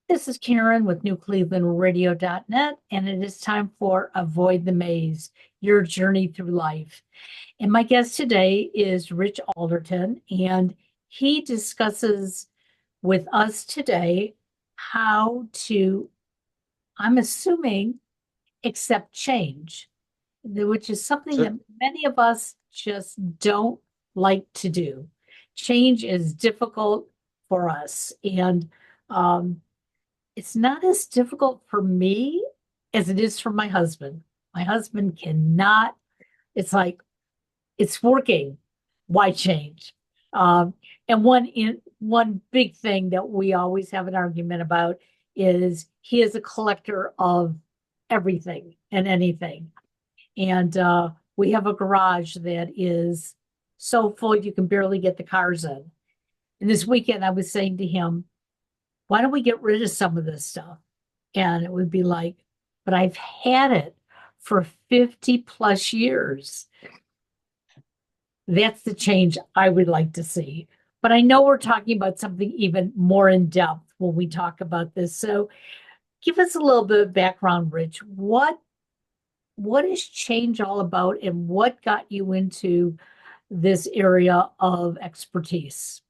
This is Karen with newclevelandradio.net, and it is time for Avoid the Maze, your journey through life. And my guest today is Rich Alderton, and he discusses with us today how to, I'm assuming, accept change, which is something So, that many of us just don't like to do. Change is difficult for us, and um, it's not as difficult for me as it is for my husband. My husband cannot, it's like, it's working. Why change? Um, and one big thing that we always have an argument about is he is a collector of everything and anything. And we have a garage that is so full you can barely get the cars in. And this weekend I was saying to him, why don't we get rid of some of this stuff? And it would be like, but I've had it for 50 plus years. That's the change I would like to see. But I know we're talking about something even more in depth when we talk about this. So give us a little bit of background, Rich. What is change all about and what got you into this area of expertise?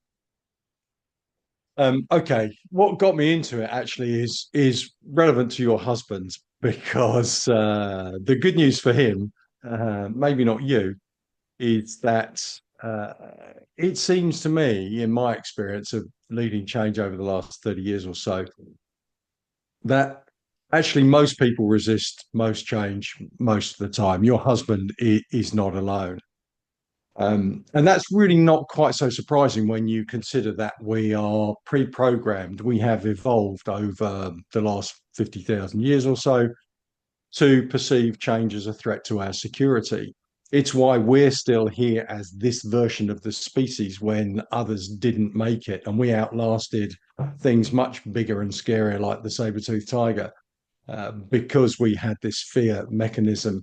okay, what got me into it actually is relevant to your husband because the good news for him, maybe not you, is that it seems to me, in my experience of leading change over the last 30 years or so, that actually most people resist most change most of the time. Your husband is not alone. And that's really not quite so surprising when you consider that we are pre-programmed. We have evolved over the last 50,000 years or so to perceive change as a threat to our security. It's why we're still here as this version of the species when others didn't make it, and we outlasted things much bigger and scarier like the saber-toothed tiger because we had this fear mechanism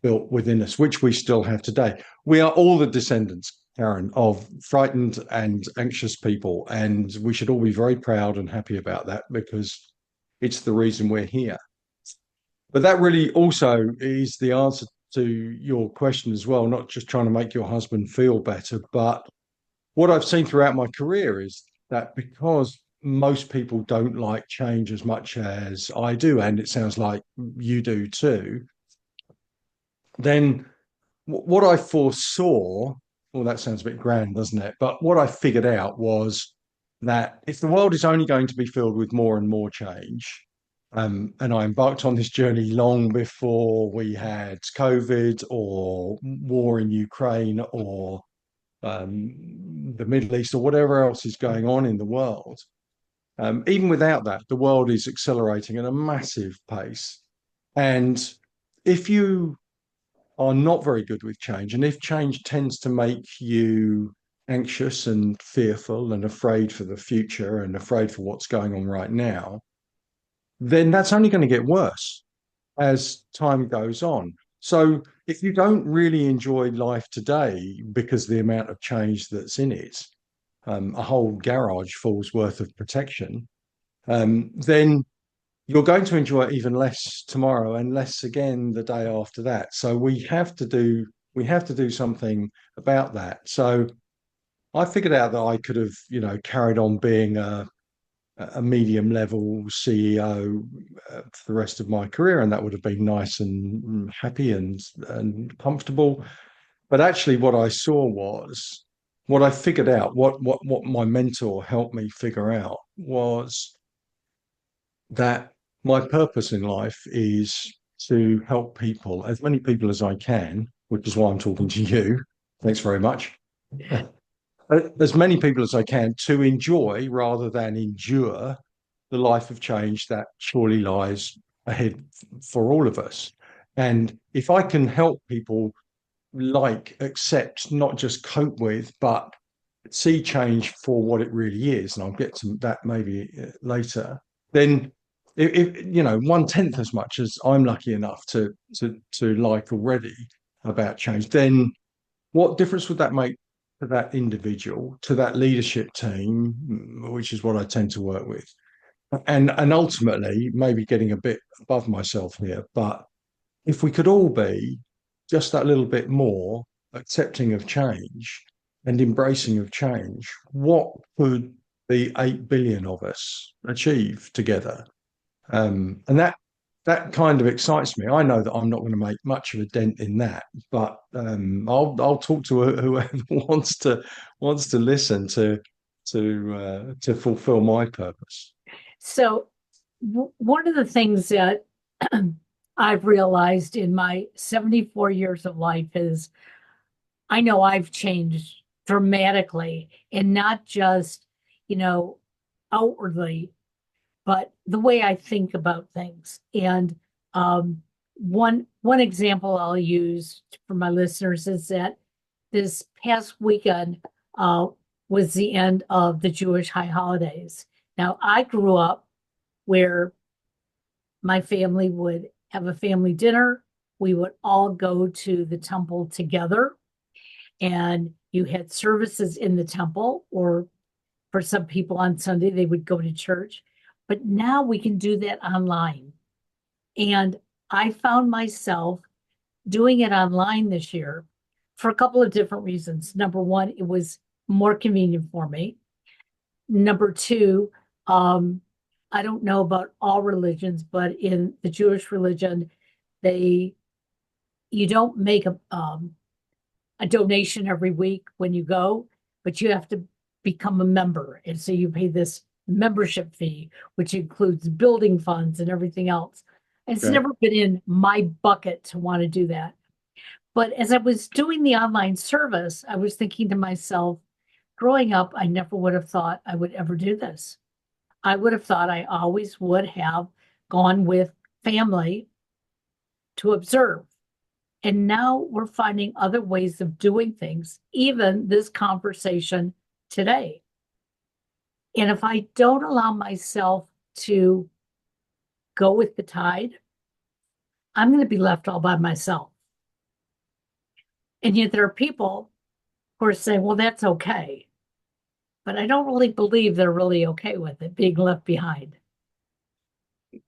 built within us, which we still have today. We are all the descendants, Karen, of frightened and anxious people, and we should all be very proud and happy about that because it's the reason we're here. But that really also is the answer to your question as well, not just trying to make your husband feel better, but what I've seen throughout my career is that because most people don't like change as much as I do, and it sounds like you do too, then what I foresaw, well, that sounds a bit grand, doesn't it? But what I figured out was that if the world is only going to be filled with more and more change, and I embarked on this journey long before we had COVID or war in Ukraine or the Middle East or whatever else is going on in the world. Even without that, the world is accelerating at a massive pace. And if you are not very good with change, and if change tends to make you anxious and fearful and afraid for the future and afraid for what's going on right now, then that's only going to get worse as time goes on. So if you don't really enjoy life today because of the amount of change that's in it, a whole garage full's worth of protection, then you're going to enjoy it even less tomorrow and less again the day after that. So we have to do something about that. So I figured out that I could have, carried on being a medium level CEO for the rest of my career, and that would have been nice and happy and comfortable. But actually, what I saw was what I figured out, what my mentor helped me figure out was that my purpose in life is to help people, as many people as I can, which is why I'm talking to you. Thanks very much. As many people as I can to enjoy rather than endure the life of change that surely lies ahead for all of us. And if I can help people accept, not just cope with, but see change for what it really is, and I'll get to that maybe later, then if 1/10 as much as I'm lucky enough to like already about change, then what difference would that make to that individual, to that leadership team, which is what I tend to work with? and ultimately, maybe getting a bit above myself here, but if we could all be just that little bit more accepting of change and embracing of change, what could the 8 billion of us achieve together? And that kind of excites me. I know that I'm not going to make much of a dent in that, but I'll talk to whoever wants to listen to fulfill my purpose. So, one of the things that I've realized in my 74 years of life is I know I've changed dramatically, and not just, you know, outwardly, but the way I think about things. And one example I'll use for my listeners is that this past weekend uh, was the end of the Jewish high holidays. Now, I grew up where my family would have a family dinner. We would all go to the temple together, and you had services in the temple, or for some people on Sunday, they would go to church. But now we can do that online. And I found myself doing it online this year for a couple of different reasons. Number one, it was more convenient for me. Number two, I don't know about all religions, but in the Jewish religion, they you don't make a donation every week when you go, but you have to become a member. And so you pay this membership fee, which includes building funds and everything else. It's Okay. never been in my bucket to want to do that. But as I was doing the online service, I was thinking to myself, growing up, I never would have thought I would ever do this. I would have thought I always would have gone with family to observe. And now we're finding other ways of doing things, even this conversation today. And if I don't allow myself to go with the tide, I'm going to be left all by myself. And yet there are people who are saying, well, that's okay. But I don't really believe they're really okay with it being left behind.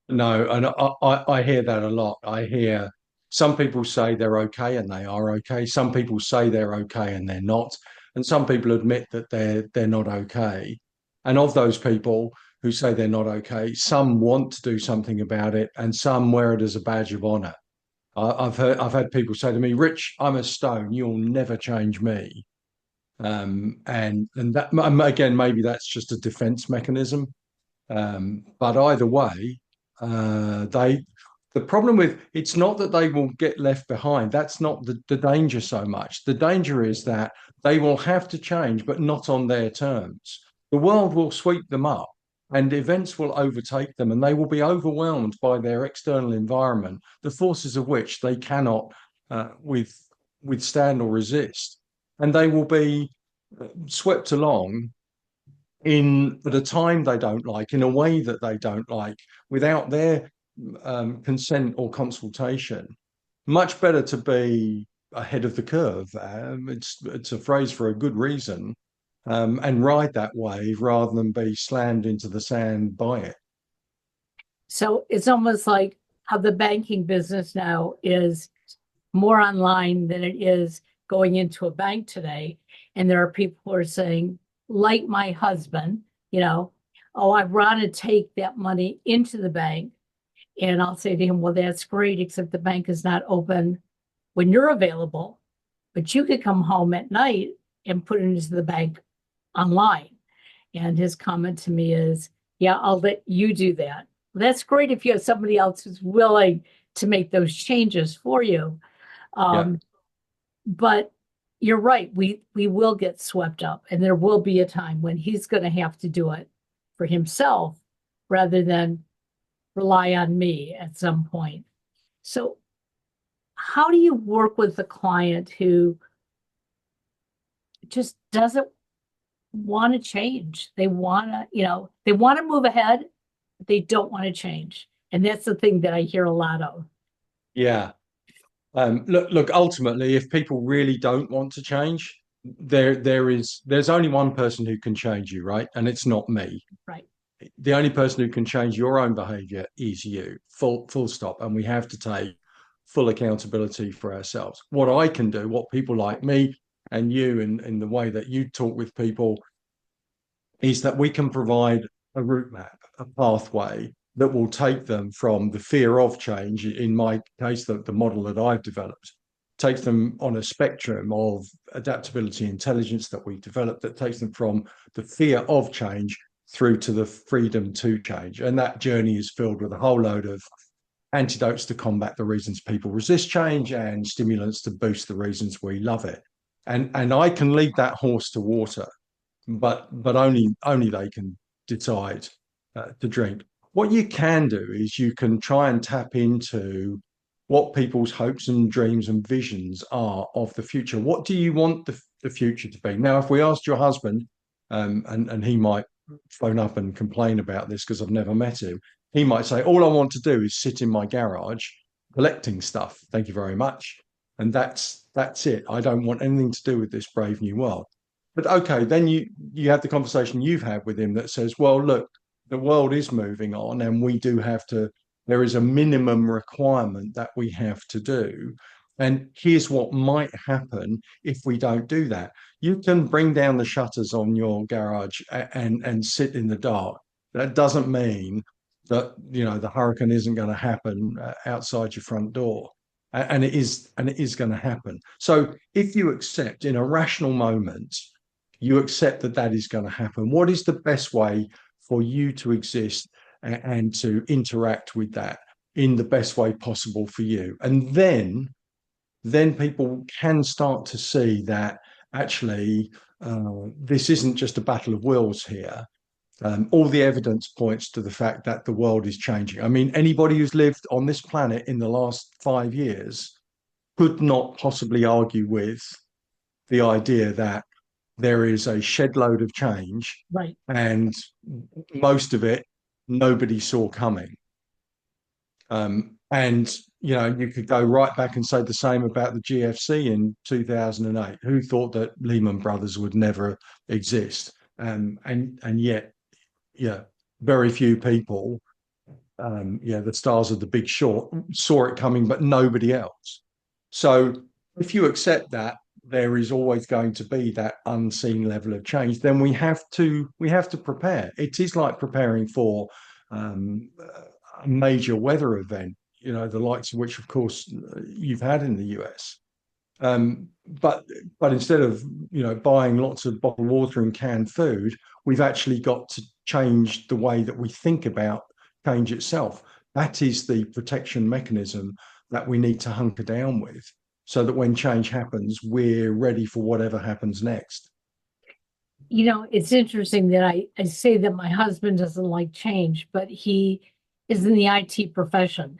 No, and I hear that a lot. I hear some people say they're okay and they are okay. Some people say they're okay and they're not. And some people admit that they're not okay. And of those people who say they're not okay, some want to do something about it and some wear it as a badge of honor. I've had people say to me, Rich, I'm a stone, you'll never change me. And that again, maybe that's just a defense mechanism. But either way, they the problem with it's not that they will get left behind. That's not the danger so much. The danger is that they will have to change, but not on their terms. The world will sweep them up and events will overtake them, and they will be overwhelmed by their external environment, the forces of which they cannot withstand or resist. And they will be swept along in at a time they don't like, in a way that they don't like, without their consent or consultation. Much better to be ahead of the curve. It's a phrase for a good reason, and ride that wave rather than be slammed into the sand by it. So it's almost like how the banking business now is more online than it is going into a bank today. And there are people who are saying, like my husband, oh, I want to take that money into the bank. And I'll say to him, well, that's great, except the bank is not open when you're available, but you could come home at night and put it into the bank online. And his comment to me is, yeah, I'll let you do that. Well, that's great if you have somebody else who's willing to make those changes for you. Yeah, But you're right, we will get swept up, and there will be a time when he's going to have to do it for himself rather than rely on me at some point. So, how do you work with a client who just doesn't want to change? They want to, they want to move ahead, but they don't want to change. And that's the thing that I hear a lot of. yeah. Look. Ultimately, if people really don't want to change, there's only one person who can change you, right? And it's not me. Right. the only person who can change your own behavior is you, full stop. And we have to take full accountability for ourselves. What I can do, what people like me and you, in the way that you talk with people, is that we can provide a route map, a pathway that will take them from the fear of change, in my case, the model that I've developed, takes them on a spectrum of adaptability intelligence that we developed, that takes them from the fear of change through to the freedom to change. And that journey is filled with a whole load of antidotes to combat the reasons people resist change and stimulants to boost the reasons we love it. And I can lead that horse to water, but only they can decide to drink. What you can do is you can try and tap into what people's hopes and dreams and visions are of the future. What do you want the future to be? Now, if we asked your husband, and he might phone up and complain about this because I've never met him, he might say, all I want to do is sit in my garage collecting stuff. Thank you very much. And that's it. I don't want anything to do with this brave new world. But okay, then you have the conversation you've had with him that says, well, look, the world is moving on, and we do have to, there is a minimum requirement that we have to do. And here's what might happen if we don't do that. You can bring down the shutters on your garage and sit in the dark. That doesn't mean that, you know, the hurricane isn't going to happen outside your front door. And it is going to happen. So if you accept in a rational moment, you accept that that is going to happen, what is the best way for you to exist and to interact with that in the best way possible for you? And then people can start to see that actually this isn't just a battle of wills here. All the evidence points to the fact that the world is changing. I mean, anybody who's lived on this planet in the last 5 years could not possibly argue with the idea that there is a shed load of change, Right. and most of it nobody saw coming. And you know, you could go right back and say the same about the GFC in 2008. Who thought that Lehman Brothers would never exist? And yet, yeah, very few people, the stars of The Big Short, saw it coming, but nobody else. So if you accept that there is always going to be that unseen level of change, then we have to prepare. It is like preparing for a major weather event, you know, the likes of which, of course, you've had in the US. But instead of, you know, buying lots of bottled water and canned food, we've actually got to change the way that we think about change itself. That is the protection mechanism that we need to hunker down with, so that when change happens, we're ready for whatever happens next. You know, it's interesting that I say that my husband doesn't like change, but he is in the IT profession.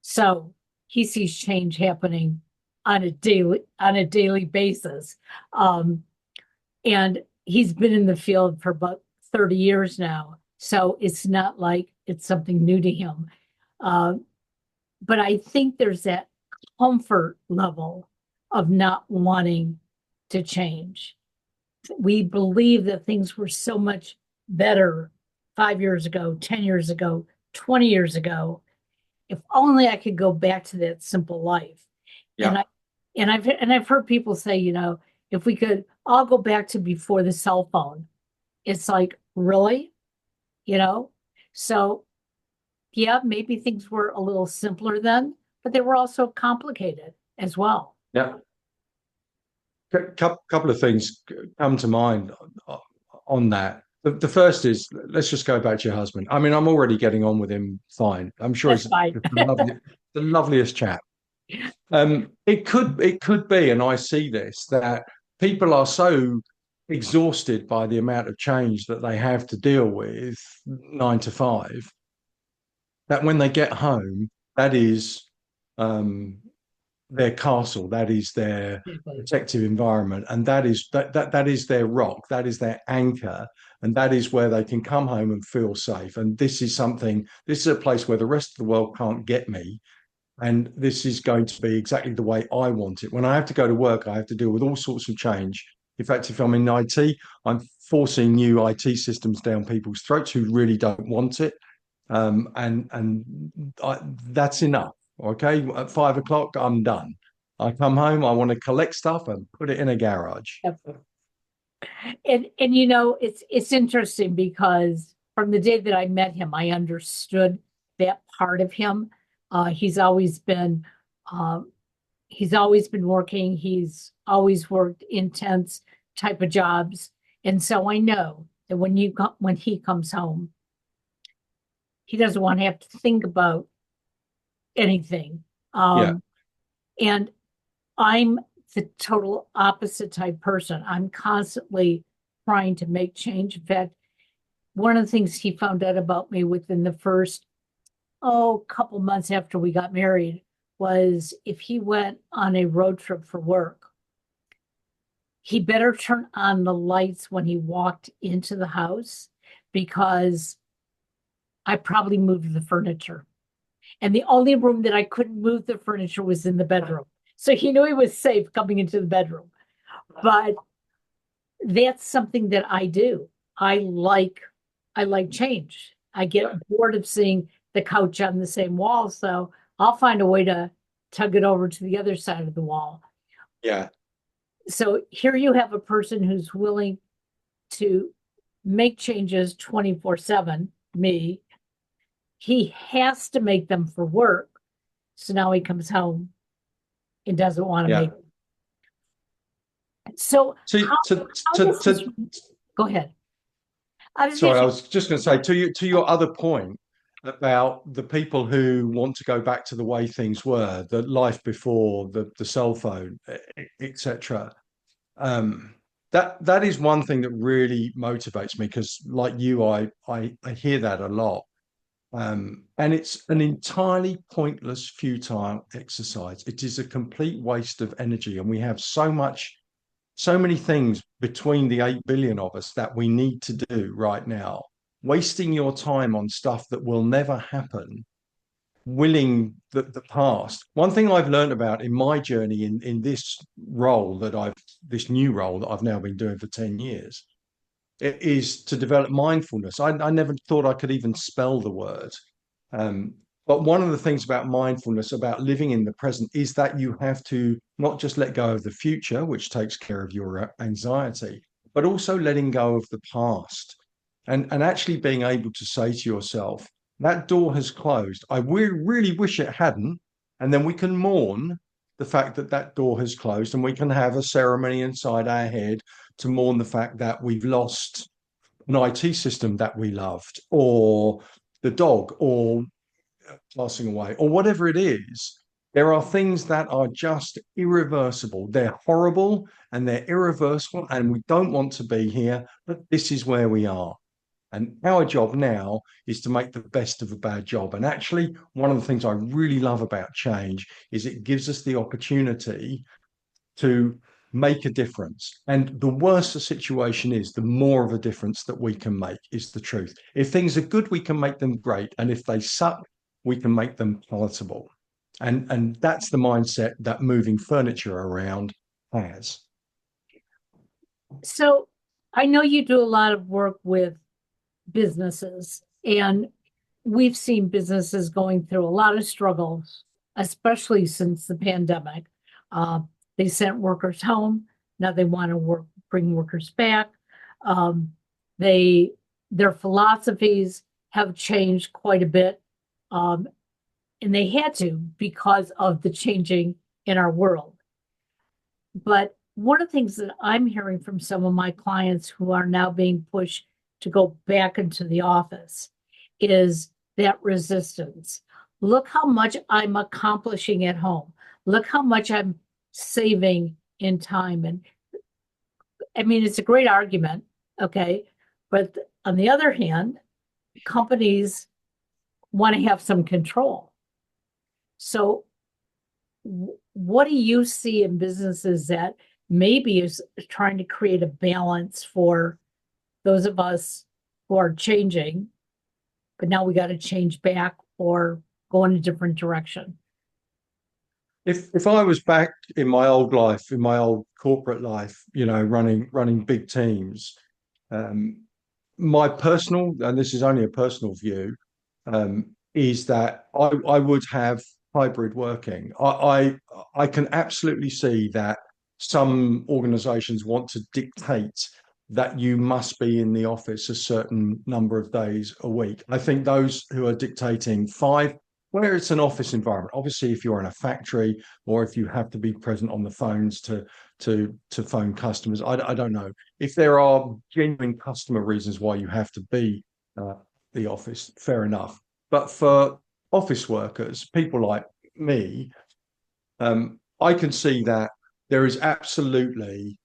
So he sees change happening on a daily basis. And he's been in the field for about 30 years now. So it's not like it's something new to him. But I think there's that comfort level of not wanting to change. We believe that things were so much better 5 years ago, 10 years ago, 20 years ago. If only I could go back to that simple life. Yeah. And I've heard people say, you know, if we could all go back to before the cell phone, it's like, really? You know? So yeah, maybe things were a little simpler then, but they were also complicated as well. Yeah. Couple of things come to mind on that. The first is, let's just go back to your husband. I mean, I'm already getting on with him fine. I'm sure That's he's fine. the loveliest chap. It could be, and I see this, that people are so exhausted by the amount of change that they have to deal with 9 to 5, that when they get home, that is their castle, that is their protective environment, and that is their rock, that is their anchor, and that is where they can come home and feel safe. And this is a place where the rest of the world can't get me, and this is going to be exactly the way I want it. When I have to go to work, I have to deal with all sorts of change, In fact, if I'm in IT, I'm forcing new IT systems down people's throats who really don't want it. That's enough. Okay, at 5 o'clock, I'm done. I come home, I want to collect stuff and put it in a garage. And it's interesting because from the day that I met him, I understood that part of him. He's always been working. He's always worked intense type of jobs, and so I know that when he comes home, he doesn't want to have to think about anything. Yeah, And I'm the total opposite type person. I'm constantly trying to make change. In fact, one of the things he found out about me within the first, couple months after we got married was if he went on a road trip for work, he better turn on the lights when he walked into the house because I probably moved the furniture. And the only room that I couldn't move the furniture was in the bedroom. So he knew he was safe coming into the bedroom. But that's something that I do. I like change. I get bored of seeing the couch on the same wall, so I'll find a way to tug it over to the other side of the wall. yeah, So here you have a person who's willing to make changes 24/7, me. He has to make them for work. So now he comes home and doesn't want to yeah. make them. So To, how, to, how to, does this, to, go ahead. I was going Sorry, I to was just going to say to your other point about the people who want to go back to the way things were, the life before the cell phone, etc. Um, that is one thing that really motivates me because, like you, I hear that a lot, and it's an entirely pointless, futile exercise. It is a complete waste of energy, and we have so many things between the 8 billion of us that we need to do right now. Wasting your time on stuff that will never happen, willing the past. One thing I've learned about in my journey in this new role that I've now been doing for 10 years, it is to develop mindfulness. I never thought I could even spell the word. Um, but one of the things about mindfulness, about living in the present, is that you have to not just let go of the future, which takes care of your anxiety, but also letting go of the past and actually being able to say to yourself, that door has closed. I really wish it hadn't. And then we can mourn the fact that that door has closed and we can have a ceremony inside our head to mourn the fact that we've lost an IT system that we loved, or the dog, or passing away, or whatever it is. There are things that are just irreversible. They're horrible and they're irreversible, and we don't want to be here, but this is where we are. And our job now is to make the best of a bad job. And actually, one of the things I really love about change is it gives us the opportunity to make a difference. And the worse the situation is, the more of a difference that we can make, is the truth. If things are good, we can make them great. And if they suck, we can make them palatable. And that's the mindset that moving furniture around has. So I know you do a lot of work with businesses, and we've seen businesses going through a lot of struggles, especially since the pandemic. Uh, they sent workers home. Now they want to bring workers back. Um, their philosophies have changed quite a bit, um, and they had to because of the changing in our world. But one of the things that I'm hearing from some of my clients who are now being pushed to go back into the office is that resistance. Look how much I'm accomplishing at home. Look how much I'm saving in time. And I mean, it's a great argument. Okay. But on the other hand, companies want to have some control. So, what do you see in businesses that maybe is trying to create a balance for those of us who are changing, but now we got to change back or go in a different direction? if I was back in my old life, in my old corporate life, running big teams, um, my personal, and this is only a personal view, is that I would have hybrid working. I can absolutely see that some organizations want to dictate that you must be in the office a certain number of days a week. I think those who are dictating five, where it's an office environment, obviously if you're in a factory or if you have to be present on the phones to phone customers, I don't know. If there are genuine customer reasons why you have to be uh, the office, fair enough. But for office workers, people like me, I can see that there is absolutely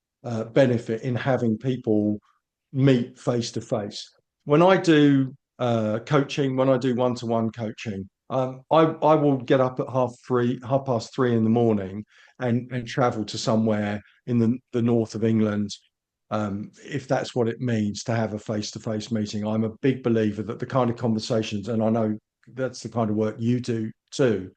benefit in having people meet face to face. When I do coaching, when I do one-to-one coaching, I will get up at 3:30 in the morning and travel to somewhere in the north of England, if that's what it means to have a face-to-face meeting. I'm a big believer that the kind of conversations, and I know that's the kind of work you do too,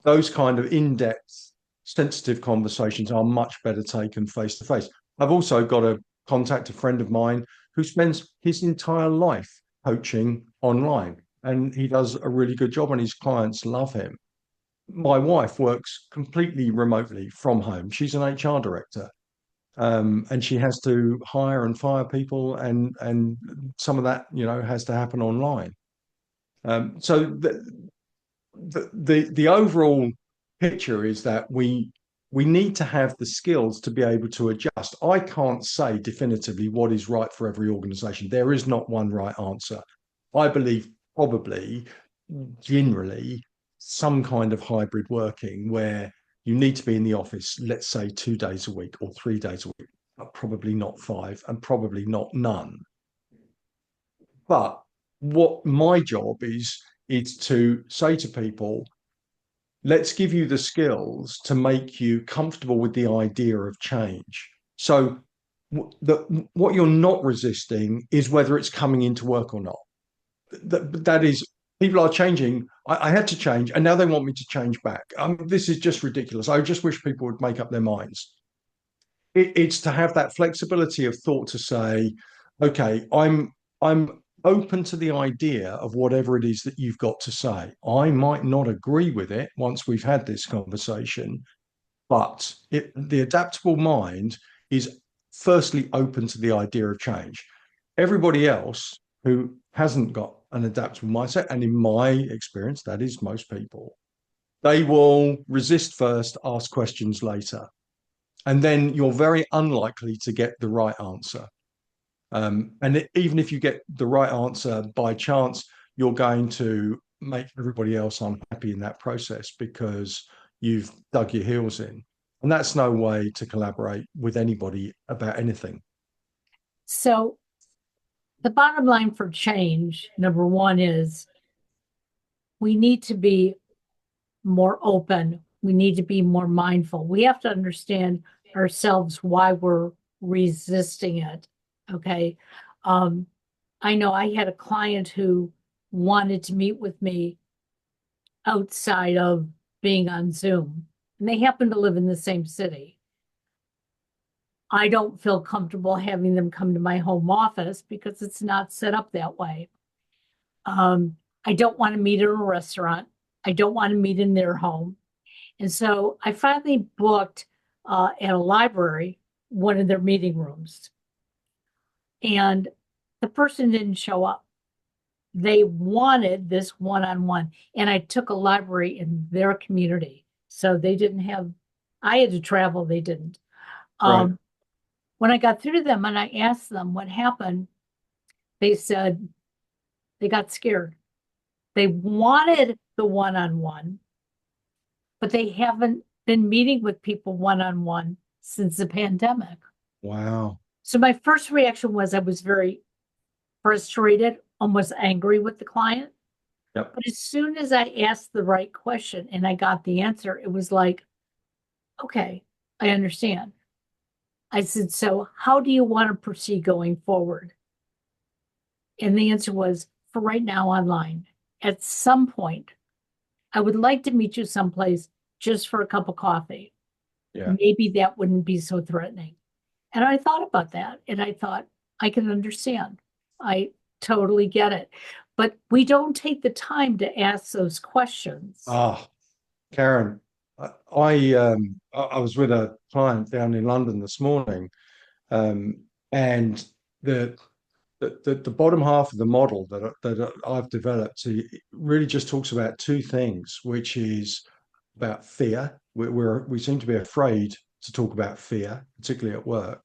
those kind of in-depth, sensitive conversations are much better taken face to face. I've also got to contact a friend of mine who spends his entire life coaching online, and he does a really good job, and his clients love him. My wife works completely remotely from home. She's an HR director, and she has to hire and fire people, and some of that, has to happen online. So the overall picture is that we need to have the skills to be able to adjust. I can't say definitively what is right for every organization. There is not one right answer. I believe probably generally some kind of hybrid working where you need to be in the office, let's say 2 days a week or 3 days a week, but probably not five and probably not none. But what my job is to say to people, let's give you the skills to make you comfortable with the idea of change. So what you're not resisting is whether it's coming into work or not. That is, people are changing. I had to change, and now they want me to change back. This is just ridiculous. I just wish people would make up their minds. It's to have that flexibility of thought to say, okay, I'm open to the idea of whatever it is that you've got to say. I might not agree with it once we've had this conversation, but the adaptable mind is firstly open to the idea of change. Everybody else who hasn't got an adaptable mindset, and in my experience, that is most people, they will resist first, ask questions later. And then you're very unlikely to get the right answer. And even if you get the right answer by chance, you're going to make everybody else unhappy in that process because you've dug your heels in. And that's no way to collaborate with anybody about anything. So the bottom line for change, number one, is we need to be more open. We need to be more mindful. We have to understand ourselves why we're resisting it. Okay. I know I had a client who wanted to meet with me outside of being on Zoom, and they happen to live in the same city. I don't feel comfortable having them come to my home office because it's not set up that way. I don't want to meet in a restaurant. I don't want to meet in their home. And so I finally booked at a library one of their meeting rooms. And the person didn't show up. They wanted this one-on-one. And I took a library in their community. So they didn't have, I had to travel, they didn't. Right. When I got through to them and I asked them what happened, they said they got scared. They wanted the one-on-one, but they haven't been meeting with people one-on-one since the pandemic. Wow. So my first reaction was I was very frustrated, almost angry with the client. Yep. But as soon as I asked the right question and I got the answer, it was like, okay, I understand. I said, so how do you want to proceed going forward? And the answer was, for right now, online. At some point, I would like to meet you someplace just for a cup of coffee, Yeah. maybe that wouldn't be so threatening. And I thought about that and I thought, I can understand. I totally get it. But we don't take the time to ask those questions. Ah, Karen, I was with a client down in London this morning, and the the bottom half of the model that I've developed really just talks about two things, which is about fear. We seem to be afraid to talk about fear, particularly at work,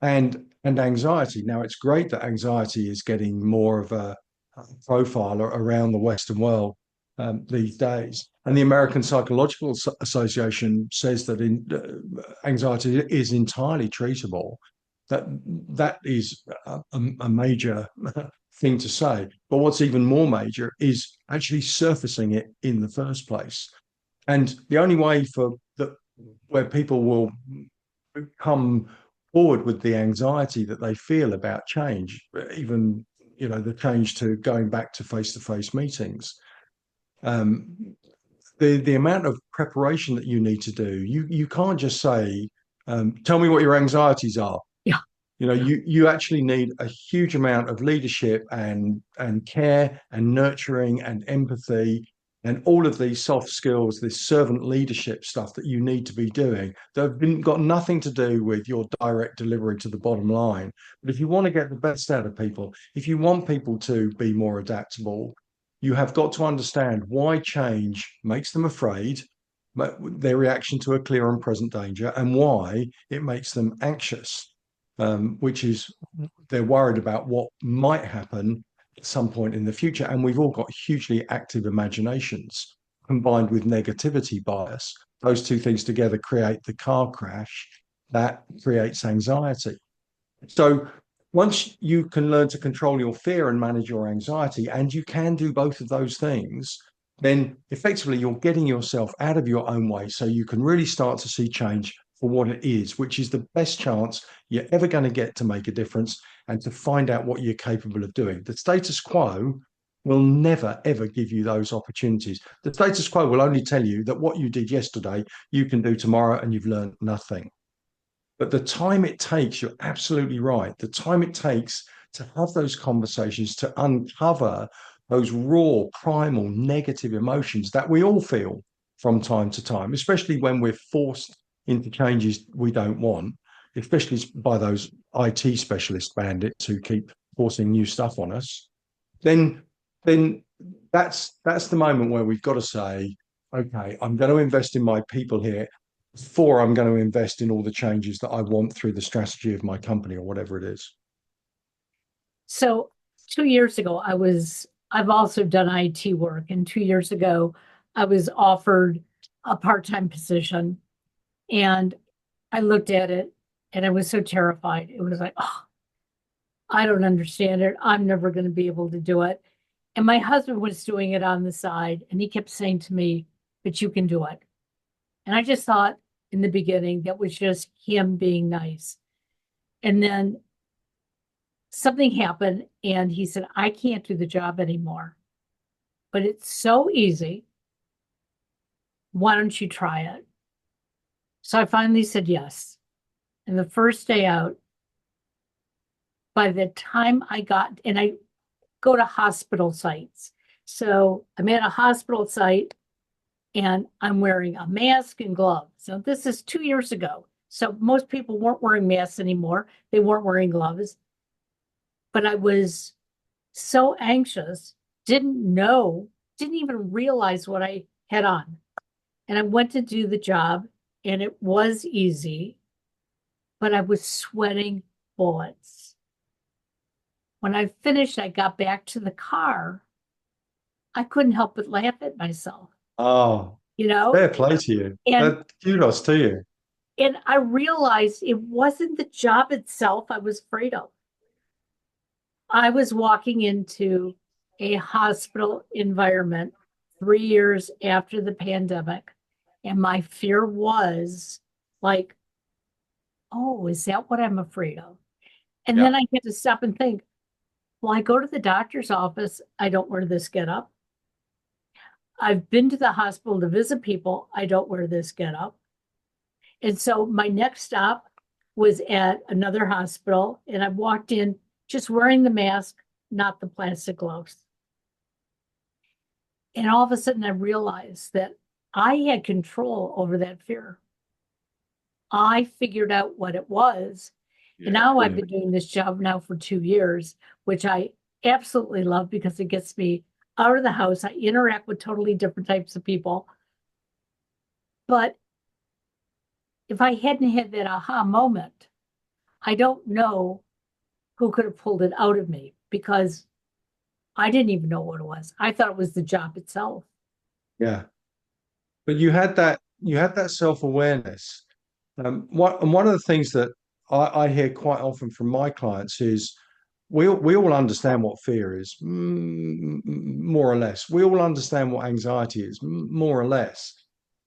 and anxiety. Now, it's great that anxiety is getting more of a profile around the Western world these days. And the American Psychological Association says that anxiety is entirely treatable. That that is a major thing to say. But what's even more major is actually surfacing it in the first place. And the only way for the where people will come forward with the anxiety that they feel about change, even the change to going back to face meetings. Um, the amount of preparation that you need to do, you can't just say, "Tell me what your anxieties are." Yeah. You actually need a huge amount of leadership and care and nurturing and empathy and all of these soft skills, this servant leadership stuff that you need to be doing that have got nothing to do with your direct delivery to the bottom line. But if you want to get the best out of people, if you want people to be more adaptable, you have got to understand why change makes them afraid, their reaction to a clear and present danger, and why it makes them anxious, which is they're worried about what might happen at some point in the future. And we've all got hugely active imaginations combined with negativity bias. Those two things together create the car crash that creates anxiety. So once you can learn to control your fear and manage your anxiety, and you can do both of those things, then effectively you're getting yourself out of your own way so you can really start to see change for what it is, which is the best chance you're ever going to get to make a difference and to find out what you're capable of doing. The status quo will never, ever give you those opportunities. The status quo will only tell you that what you did yesterday, you can do tomorrow and you've learned nothing. But the time it takes, you're absolutely right. The time it takes to have those conversations, to uncover those raw, primal, negative emotions that we all feel from time to time, especially when we're forced into changes we don't want, especially by those IT specialist bandits who keep forcing new stuff on us, then then that's the moment where we've got to say, okay, I'm going to invest in my people here before I'm going to invest in all the changes that I want through the strategy of my company or whatever it is. So 2 years ago, I've also done IT work. And 2 years ago, I was offered a part-time position and I looked at it and I was so terrified. It was like, oh, I don't understand it. I'm never going to be able to do it. And my husband was doing it on the side and he kept saying to me, but you can do it. And I just thought in the beginning that was just him being nice. And then something happened and he said, I can't do the job anymore, but it's so easy. Why don't you try it? So I finally said yes. And the first day out, by the time I got, and I go to hospital sites. So I'm at a hospital site and I'm wearing a mask and gloves. So this is 2 years ago. So most people weren't wearing masks anymore. They weren't wearing gloves. But I was so anxious, didn't even realize what I had on. And I went to do the job and it was easy, but I was sweating bullets. When I finished, I got back to the car. I couldn't help but laugh at myself, Oh, you know? fair play to you. And Kudos to you. and I realized it wasn't the job itself I was afraid of. I was walking into a hospital environment 3 years after the pandemic, and my fear was like, oh, is that what I'm afraid of? And Yeah. then I had to stop and think, well, I go to the doctor's office, I don't wear this get up. I've been to the hospital to visit people. I don't wear this getup. And so my next stop was at another hospital, and I walked in just wearing the mask, not the plastic gloves. And all of a sudden, I realized that I had control over that fear. I figured out what it was. And Yeah, now I've brilliant. been doing this job now for 2 years, which I absolutely love because it gets me out of the house. I interact with totally different types of people. But if I hadn't had that aha moment, I don't know who could have pulled it out of me because I didn't even know what it was. I thought it was the job itself. Yeah. But you had that self-awareness. And one of the things that I hear quite often from my clients is we all understand what fear is, more or less. We all understand what anxiety is, more or less.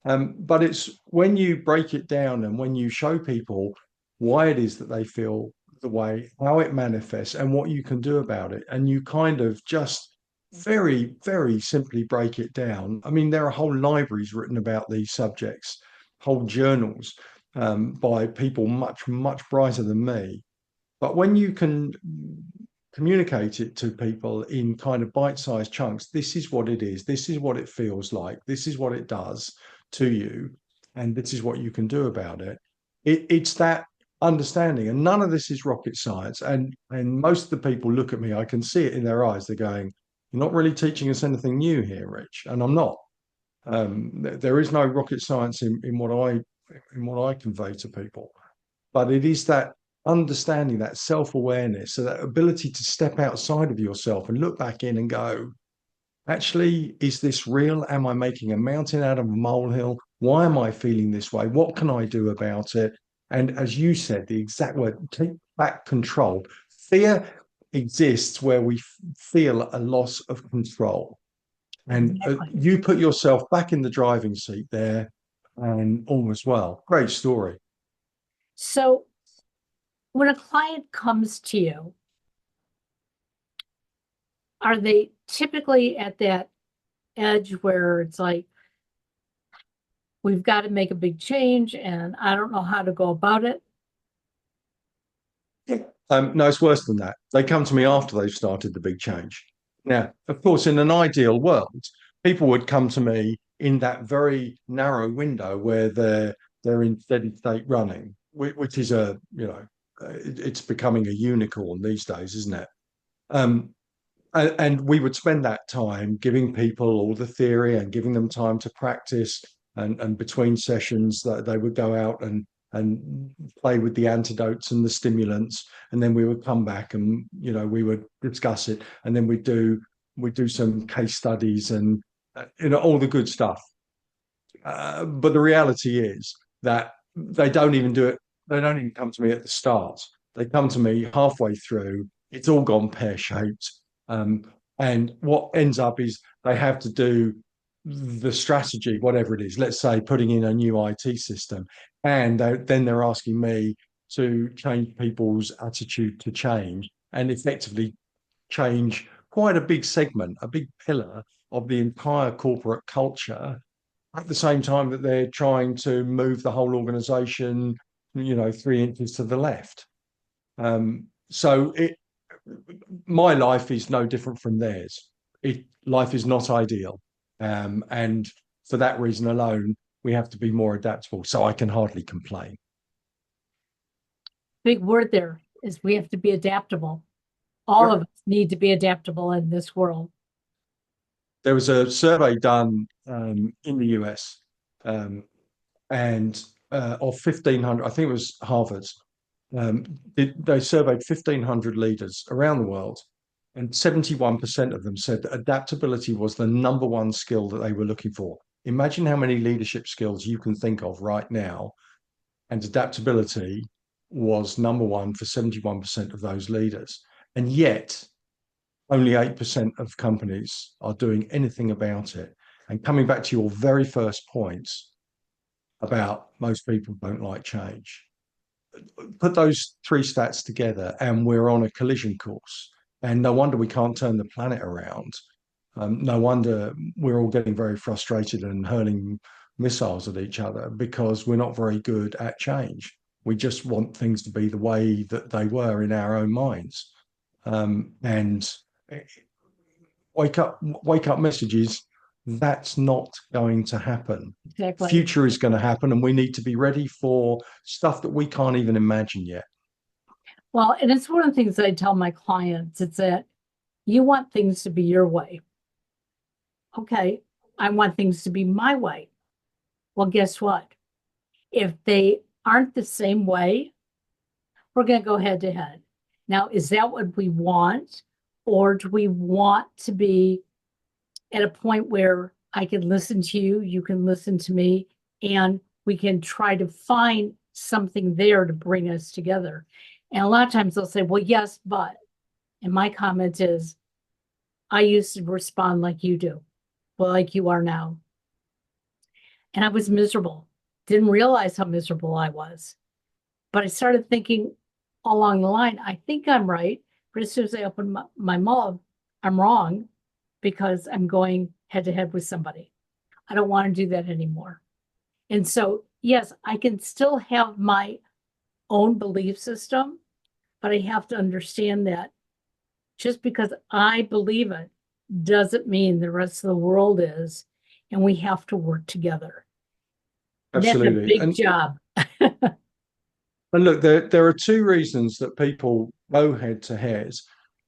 But it's when you break it down and when you show people why it is that they feel the way, how it manifests, and what you can do about it, and you kind of just very, very simply break it down. I mean, there are whole libraries written about these subjects, whole journals by people much, much brighter than me. But when you can communicate it to people in kind of bite-sized chunks, this is what it is, this is what it feels like, this is what it does to you, and this is what you can do about it. It's that understanding, and none of this is rocket science. And most of the people look at me, I can see it in their eyes. They're going, "You're not really teaching us anything new here, Rich," and I'm not. There is no rocket science in what I convey to people, but it is that understanding, that self-awareness, so that ability to step outside of yourself and look back in and go, actually, is this real? Am I making a mountain out of a molehill? Why am I feeling this way? What can I do about it? And as you said, the exact word, take back control. Fear exists where we feel a loss of control. And Exactly. you put yourself back in the driving seat there, and all was well. Great story. So when a client comes to you, are they typically at that edge where it's like, we've got to make a big change and I don't know how to go about it? Yeah. No, it's worse than that. They come to me after they've started the big change. Now, of course, in an ideal world, people would come to me in that very narrow window where they're in steady state running, which is it's becoming a unicorn these days, isn't it? Um, and we would spend that time giving people all the theory and giving them time to practice, and between sessions that they would go out and play with the antidotes and the stimulants, and then we would come back and we would discuss it, and then we'd do some case studies and all the good stuff. But the reality is that they don't even do it. They don't even come to me at the start. They come to me halfway through. It's all gone pear-shaped. Um, and what ends up is they have to do the strategy, whatever it is, let's say putting in a new IT system. And then they're asking me to change people's attitude to change and effectively change quite a big segment, a big pillar of the entire corporate culture at the same time that they're trying to move the whole organization, 3 inches to the left. So my life is no different from theirs. Life is not ideal. And for that reason alone, we have to be more adaptable. So I can hardly complain. Big word there is we have to be adaptable. All of us need to be adaptable in this world. There was a survey done in the US, um, and of 1,500, I think it was Harvard's. They surveyed 1,500 leaders around the world, and 71% of them said that adaptability was the number one skill that they were looking for. Imagine how many leadership skills you can think of right now, and adaptability was number one for 71% of those leaders. And yet, only 8% of companies are doing anything about it. And coming back to your very first point about most people don't like change, put those three stats together and we're on a collision course. And no wonder we can't turn the planet around. No wonder we're all getting very frustrated and hurling missiles at each other because we're not very good at change. We just want things to be the way that they were in our own minds. And wake up messages, that's not going to happen. Exactly. Future is going to happen, and we need to be ready for stuff that we can't even imagine yet. Well, and it's one of the things I tell my clients, it's that you want things to be your way. Okay, I want things to be my way. Well, guess what? If they aren't the same way, we're going to go head to head. Now, is that what we want? Or do we want to be at a point where I can listen to you, you can listen to me, and we can try to find something there to bring us together? And a lot of times they'll say, well, yes, but. And my comment is, I used to respond like you do, well, like you are now. And I was miserable, didn't realize how miserable I was. But I started thinking along the line, I think I'm right. But as soon as I open my mouth, I'm wrong because I'm going head to head with somebody. I don't want to do that anymore. And so, yes, I can still have my own belief system, but I have to understand that just because I believe it doesn't mean the rest of the world is, and we have to work together. And that's a Absolutely. big job. And look, there are two reasons that people go head to head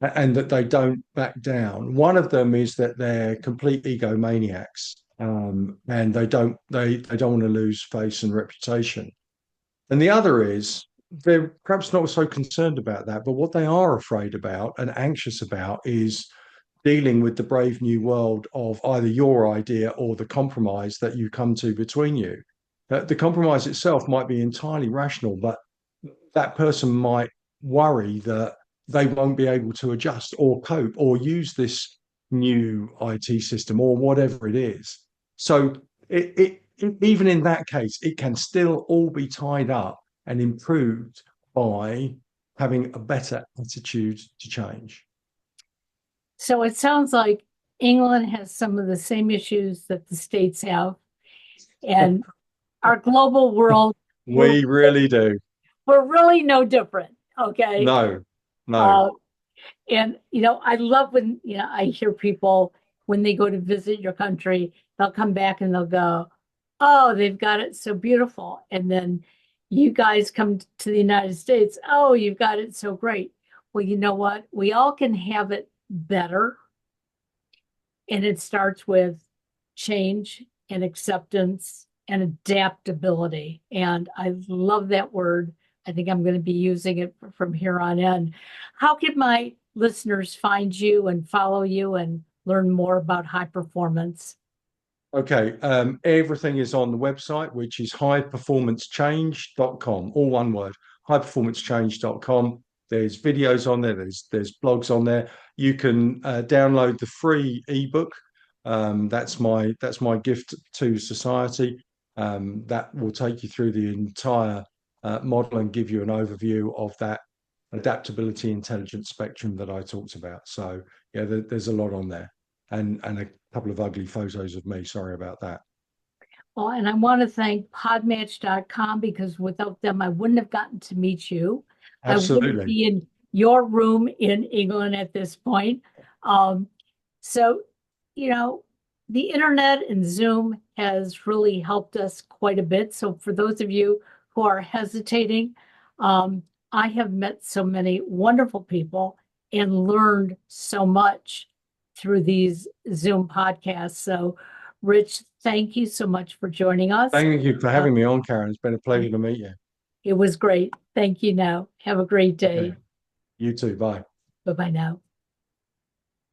and that they don't back down. One of them is that they're complete egomaniacs, and they don't want to lose face and reputation. And the other is they're perhaps not so concerned about that, but what they are afraid about and anxious about is dealing with the brave new world of either your idea or the compromise that you come to between you. The compromise itself might be entirely rational, but that person might worry that they won't be able to adjust or cope or use this new IT system or whatever it is. So even in that case, it can still all be tied up and improved by having a better attitude to change. So it sounds like England has some of the same issues that the States have. And our global world, we're, We really do. we're really no different. Okay. No, no. Uh, and, I love when, I hear people when they go to visit your country, they'll come back and they'll go, oh, they've got it so beautiful. And then you guys come to the United States, oh, you've got it so great. Well, you know what? We all can have it better. And it starts with change and acceptance and adaptability. And I love that word. I think I'm going to be using it from here on in. How can my listeners find you and follow you and learn more about high performance? Okay, everything is on the website, which is highperformancechange.com, all one word, highperformancechange.com. There's videos on there, there's blogs on there. You can download the free ebook. That's my gift to society. That will take you through the entire model and give you an overview of that adaptability intelligence spectrum that I talked about. So yeah, there's a lot on there, and a couple of ugly photos of me. Sorry about that. Well, and I want to thank podmatch.com because without them, I wouldn't have gotten to meet you. I wouldn't Absolutely. be in your room in England at this point. Um, so, you know, the internet and Zoom has really helped us quite a bit. So, for those of you who are hesitating, I have met so many wonderful people and learned so much through these Zoom podcasts. So, Rich, thank you so much for joining us. Thank you for Uh, having me on, Karen. It's been a pleasure to meet you. it was great. Thank you now. Have a great day. Okay. You too. Bye. Bye bye now.